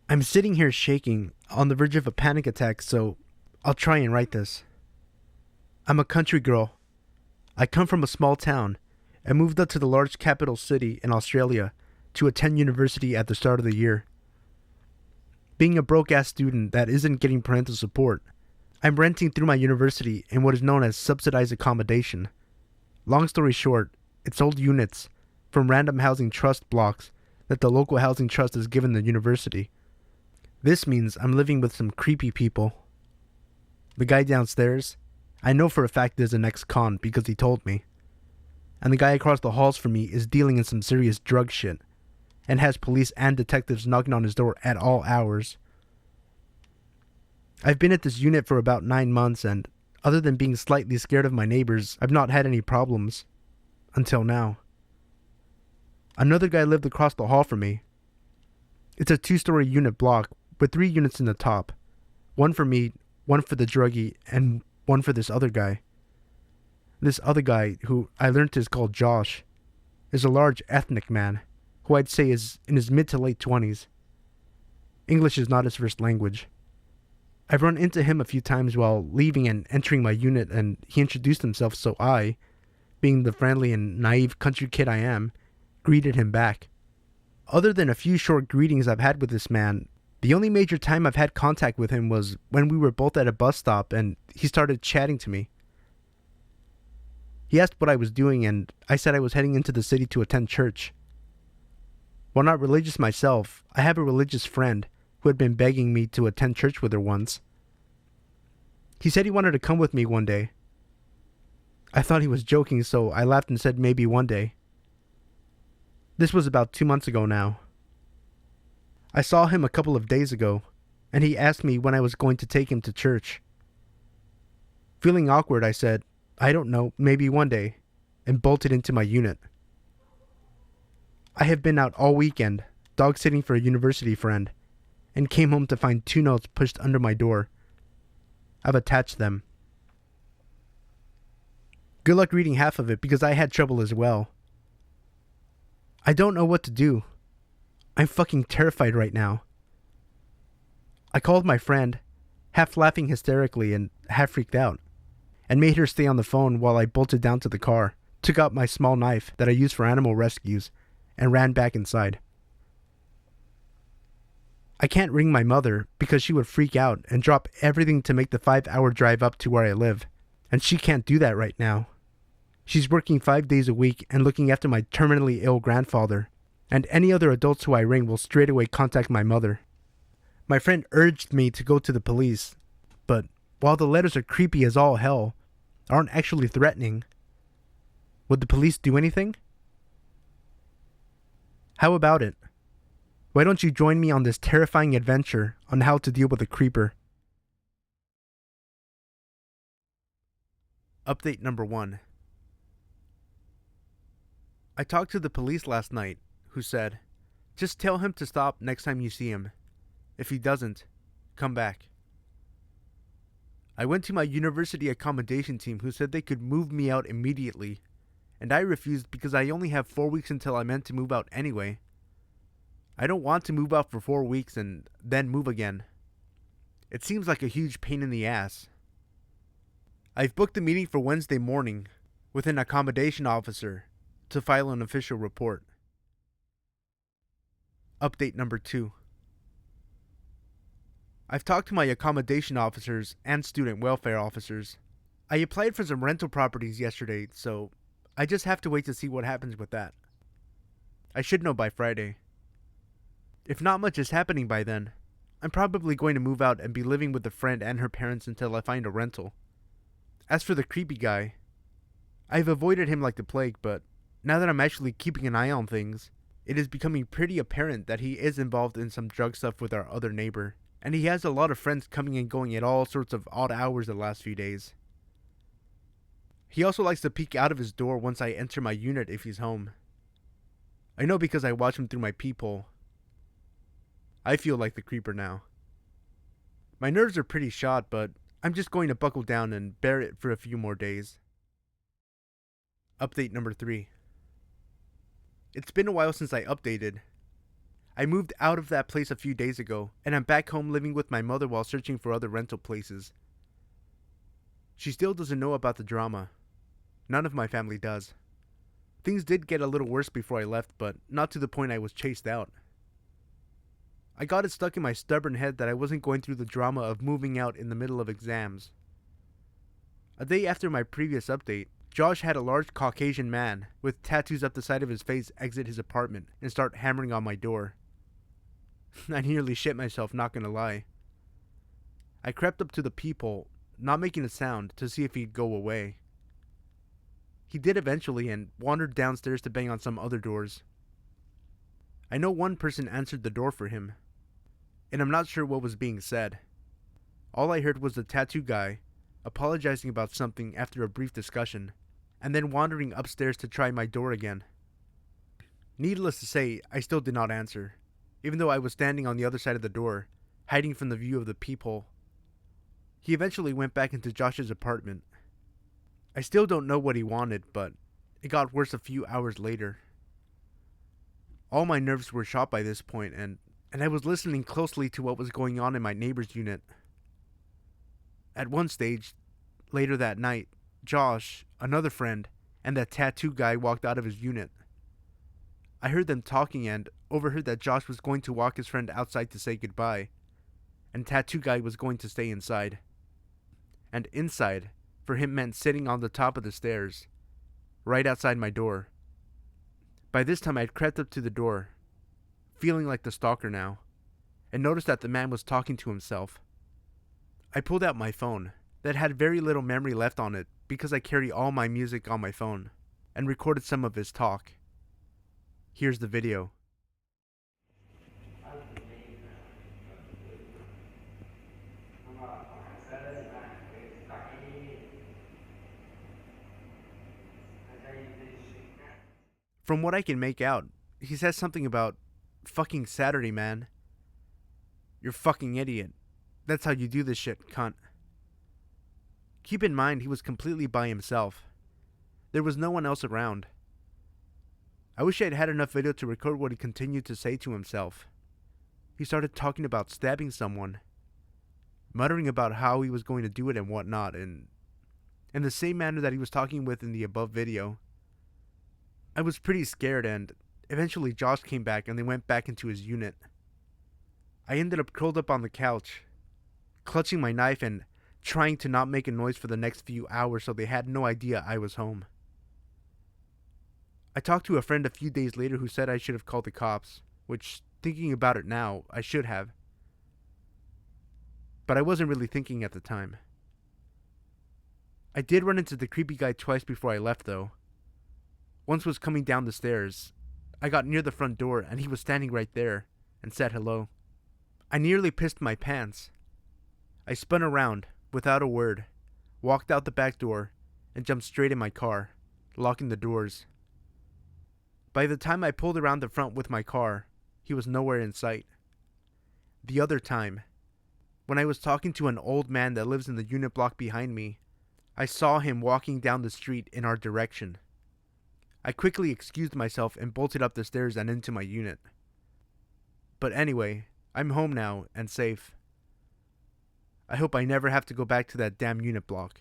I'm sitting here shaking, on the verge of a panic attack, so I'll try and write this. I'm a country girl. I come from a small town and moved up to the large capital city in Australia to attend university at the start of the year. Being a broke-ass student that isn't getting parental support, I'm renting through my university in what is known as subsidized accommodation. Long story short, it's old units from random housing trust blocks that the local housing trust has given the university. This means I'm living with some creepy people. The guy downstairs, I know for a fact is an ex-con because he told me. And the guy across the halls from me is dealing in some serious drug shit and has police and detectives knocking on his door at all hours. I've been at this unit for about 9 months and, other than being slightly scared of my neighbors, I've not had any problems. Until now. Another guy lived across the hall from me. It's a 2-story unit block with 3 units in the top. One for me, one for the druggie, and one for this other guy. This other guy, who I learned is called Josh, is a large ethnic man, who I'd say is in his mid to late 20s. English is not his first language. I've run into him a few times while leaving and entering my unit, and he introduced himself, so I, being the friendly and naive country kid I am, greeted him back. Other than a few short greetings I've had with this man, the only major time I've had contact with him was when we were both at a bus stop and he started chatting to me. He asked what I was doing and I said I was heading into the city to attend church. While not religious myself, I have a religious friend who had been begging me to attend church with her once. He said he wanted to come with me one day. I thought he was joking, so I laughed and said maybe one day. This was about 2 months ago now. I saw him a couple of days ago, and he asked me when I was going to take him to church. Feeling awkward, I said, I don't know, maybe one day, and bolted into my unit. I have been out all weekend, dog sitting for a university friend, and came home to find 2 notes pushed under my door. I've attached them. Good luck reading half of it because I had trouble as well. I don't know what to do. I'm fucking terrified right now. I called my friend, half laughing hysterically and half freaked out, and made her stay on the phone while I bolted down to the car, took out my small knife that I use for animal rescues, and ran back inside. I can't ring my mother because she would freak out and drop everything to make the 5-hour drive up to where I live, and she can't do that right now. She's working 5 days a week and looking after my terminally ill grandfather, and any other adults who I ring will straight away contact my mother. My friend urged me to go to the police, but while the letters are creepy as all hell, aren't actually threatening. Would the police do anything? How about it? Why don't you join me on this terrifying adventure on how to deal with a creeper? Update number 1. I talked to the police last night, who said, just tell him to stop next time you see him. If he doesn't, come back. I went to my university accommodation team who said they could move me out immediately, and I refused because I only have 4 weeks until I'm meant to move out anyway. I don't want to move out for 4 weeks and then move again. It seems like a huge pain in the ass. I've booked a meeting for Wednesday morning with an accommodation officer to file an official report. Update number 2. I've talked to my accommodation officers and student welfare officers. I applied for some rental properties yesterday, so I just have to wait to see what happens with that. I should know by Friday. If not much is happening by then, I'm probably going to move out and be living with a friend and her parents until I find a rental. As for the creepy guy, I've avoided him like the plague, but now that I'm actually keeping an eye on things, it is becoming pretty apparent that he is involved in some drug stuff with our other neighbor, and he has a lot of friends coming and going at all sorts of odd hours the last few days. He also likes to peek out of his door once I enter my unit if he's home. I know because I watch him through my peephole. I feel like the creeper now. My nerves are pretty shot, but I'm just going to buckle down and bear it for a few more days. Update number 3. It's been a while since I updated. I moved out of that place a few days ago, and I'm back home living with my mother while searching for other rental places. She still doesn't know about the drama. None of my family does. Things did get a little worse before I left, but not to the point I was chased out. I got it stuck in my stubborn head that I wasn't going through the drama of moving out in the middle of exams. A day after my previous update, Josh had a large Caucasian man with tattoos up the side of his face exit his apartment and start hammering on my door. I nearly shit myself, not gonna lie. I crept up to the peephole, not making a sound, to see if he'd go away. He did eventually and wandered downstairs to bang on some other doors. I know one person answered the door for him, and I'm not sure what was being said. All I heard was the tattoo guy apologizing about something after a brief discussion, and then wandering upstairs to try my door again. Needless to say, I still did not answer, even though I was standing on the other side of the door, hiding from the view of the peephole. He eventually went back into Josh's apartment. I still don't know what he wanted, but it got worse a few hours later. All my nerves were shot by this point, and I was listening closely to what was going on in my neighbor's unit. At one stage, later that night, Josh, another friend, and that tattoo guy walked out of his unit. I heard them talking and overheard that Josh was going to walk his friend outside to say goodbye, and tattoo guy was going to stay inside. And inside, for him, meant sitting on the top of the stairs, right outside my door. By this time, I had crept up to the door, feeling like the stalker now, and noticed that the man was talking to himself. I pulled out my phone, that had very little memory left on it because I carry all my music on my phone, and recorded some of his talk. Here's the video. From what I can make out, he says something about fucking Saturday, man. You're fucking idiot. That's how you do this shit, cunt. Keep in mind, he was completely by himself. There was no one else around. I wish I had had enough video to record what he continued to say to himself. He started talking about stabbing someone, muttering about how he was going to do it and whatnot, and in the same manner that he was talking with in the above video. I was pretty scared, and eventually Josh came back and they went back into his unit. I ended up curled up on the couch, clutching my knife and trying to not make a noise for the next few hours so they had no idea I was home. I talked to a friend a few days later who said I should have called the cops, which, thinking about it now, I should have. But I wasn't really thinking at the time. I did run into the creepy guy twice before I left, though. Once was coming down the stairs. I got near the front door and he was standing right there and said hello. I nearly pissed my pants. I spun around, without a word, walked out the back door, and jumped straight in my car, locking the doors. By the time I pulled around the front with my car, he was nowhere in sight. The other time, when I was talking to an old man that lives in the unit block behind me, I saw him walking down the street in our direction. I quickly excused myself and bolted up the stairs and into my unit. But anyway, I'm home now and safe. I hope I never have to go back to that damn unit block.